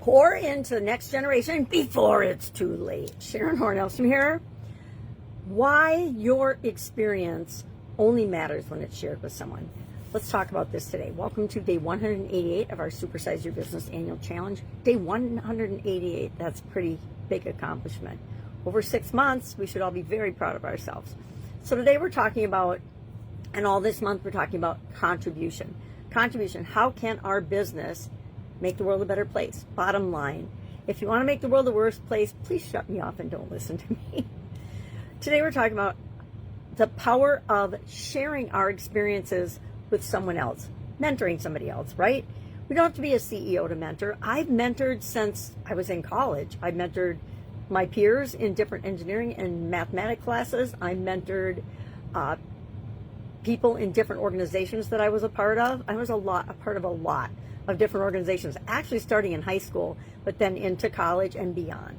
pour into the next generation before it's too late. Sharon Horne-Ellstrom here. Why your experience only matters when it's shared with someone. Let's talk about this today. Welcome to day 188 of our Supersize Your Business Annual Challenge. Day 188, that's a pretty big accomplishment. Over 6 months, we should all be very proud of ourselves. So today we're talking about, and all this month we're talking about contribution. Contribution, how can our business make the world a better place? Bottom line, if you want to make the world a worse place, please shut me off and don't listen to me. Today we're talking about the power of sharing our experiences with someone else, mentoring somebody else, right? We don't have to be a CEO to mentor. I've mentored since I was in college. I mentored my peers in different engineering and mathematics classes. I mentored people in different organizations that I was a part of. I was a part of a lot of different organizations, actually starting in high school, but then into college and beyond.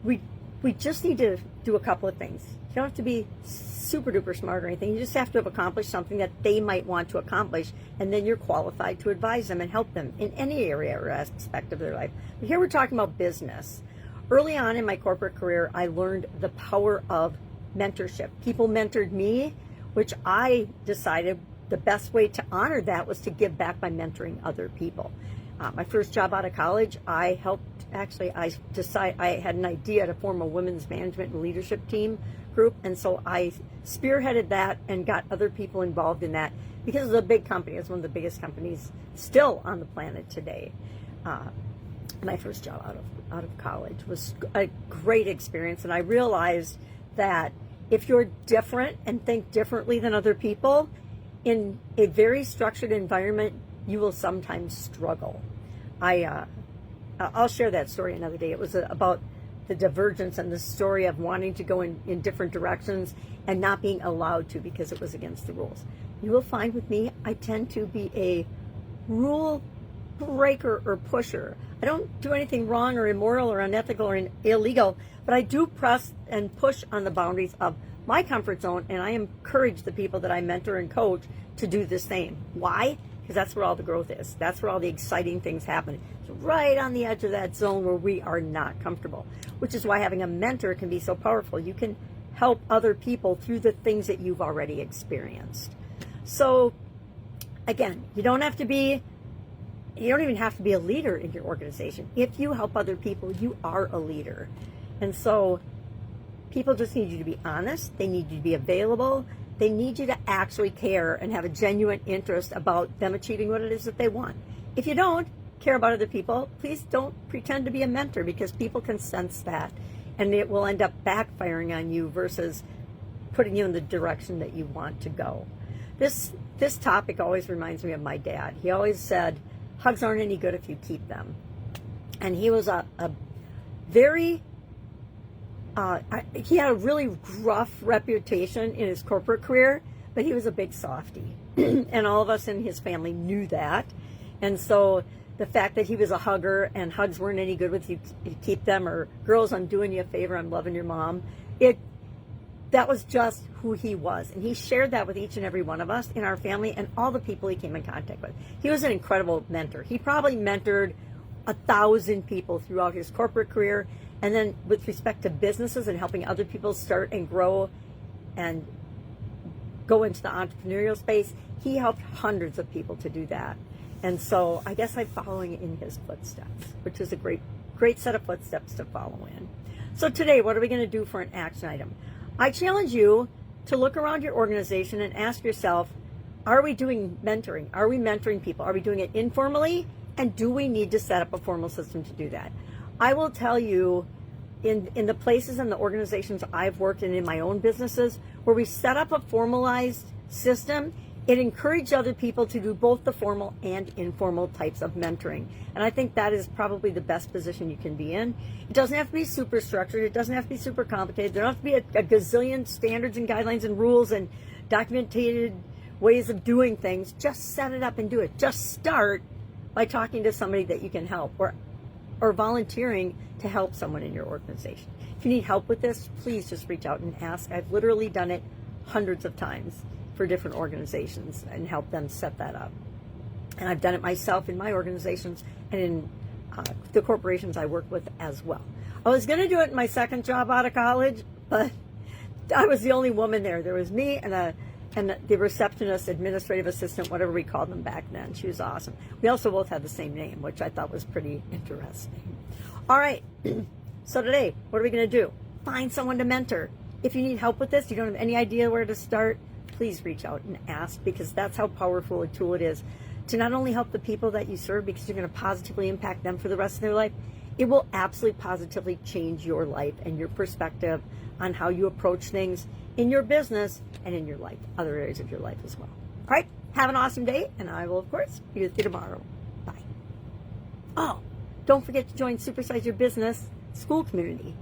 We just need to do a couple of things. You don't have to be super duper smart or anything. You just have to have accomplished something that they might want to accomplish, and then you're qualified to advise them and help them in any area or aspect of their life. But here we're talking about business. Early on in my corporate career, I learned the power of mentorship. People mentored me, which I decided the best way to honor that was to give back by mentoring other people. My first job out of college, I had an idea to form a women's management and leadership team group, and so I spearheaded that and got other people involved in that because it was a big company. It's one of the biggest companies still on the planet today. My first job out of college was a great experience, and I realized that if you're different and think differently than other people in a very structured environment, you will sometimes struggle. I'll share that story another day. It was about the divergence and the story of wanting to go in different directions and not being allowed to because it was against the rules. You will find with me, I tend to be a rule breaker or pusher. I don't do anything wrong or immoral or unethical or illegal, but I do press and push on the boundaries of my comfort zone, and I encourage the people that I mentor and coach to do the same. Why? Because that's where all the growth is. That's where all the exciting things happen. It's right on the edge of that zone where we are not comfortable, which is why having a mentor can be so powerful. You can help other people through the things that you've already experienced. So again, you don't even have to be a leader in your organization. If you help other people, you are a leader. And so people just need you to be honest. They need you to be available. They need you to actually care and have a genuine interest about them achieving what it is that they want. If you don't care about other people, please don't pretend to be a mentor, because people can sense that, and it will end up backfiring on you versus putting you in the direction that you want to go. This topic always reminds me of my dad. He always said, hugs aren't any good if you keep them. And he was a very he had a really rough reputation in his corporate career, but he was a big softie. And all of us in his family knew that. And so the fact that he was a hugger and hugs weren't any good with you keep them, or girls, I'm doing you a favor, I'm loving your mom, that was just who he was. And he shared that with each and every one of us in our family and all the people he came in contact with. He was an incredible mentor. He probably mentored 1,000 people throughout his corporate career. And then with respect to businesses and helping other people start and grow and go into the entrepreneurial space, he helped hundreds of people to do that. And so I guess I'm following in his footsteps, which is a great set of footsteps to follow in. So today, what are we going to do for an action item? I challenge you to look around your organization and ask yourself, are we doing mentoring? Are we mentoring people? Are we doing it informally? And do we need to set up a formal system to do that? I will tell you, in the places and the organizations I've worked in my own businesses, where we set up a formalized system, it encouraged other people to do both the formal and informal types of mentoring. And I think that is probably the best position you can be in. It doesn't have to be super structured. It doesn't have to be super complicated. There don't have to be a gazillion standards and guidelines and rules and documented ways of doing things. Just set it up and do it. Just start by talking to somebody that you can help, or volunteering to help someone in your organization. If you need help with this, please just reach out and ask. I've literally done it hundreds of times for different organizations and help them set that up. And I've done it myself in my organizations and in the corporations I work with as well. I was going to do it in my second job out of college, but I was the only woman there. There was me and the receptionist, administrative assistant, whatever we called them back then. She was awesome. We also both had the same name, which I thought was pretty interesting. All right. So today, what are we going to do? Find someone to mentor. If you need help with this, you don't have any idea where to start, please reach out and ask, because that's how powerful a tool it is to not only help the people that you serve, because you're going to positively impact them for the rest of their life, it will absolutely positively change your life and your perspective on how you approach things in your business and in your life, other areas of your life as well. All right, have an awesome day, and I will, of course, be with you tomorrow. Bye. Oh, don't forget to join Supersize Your Business School Community.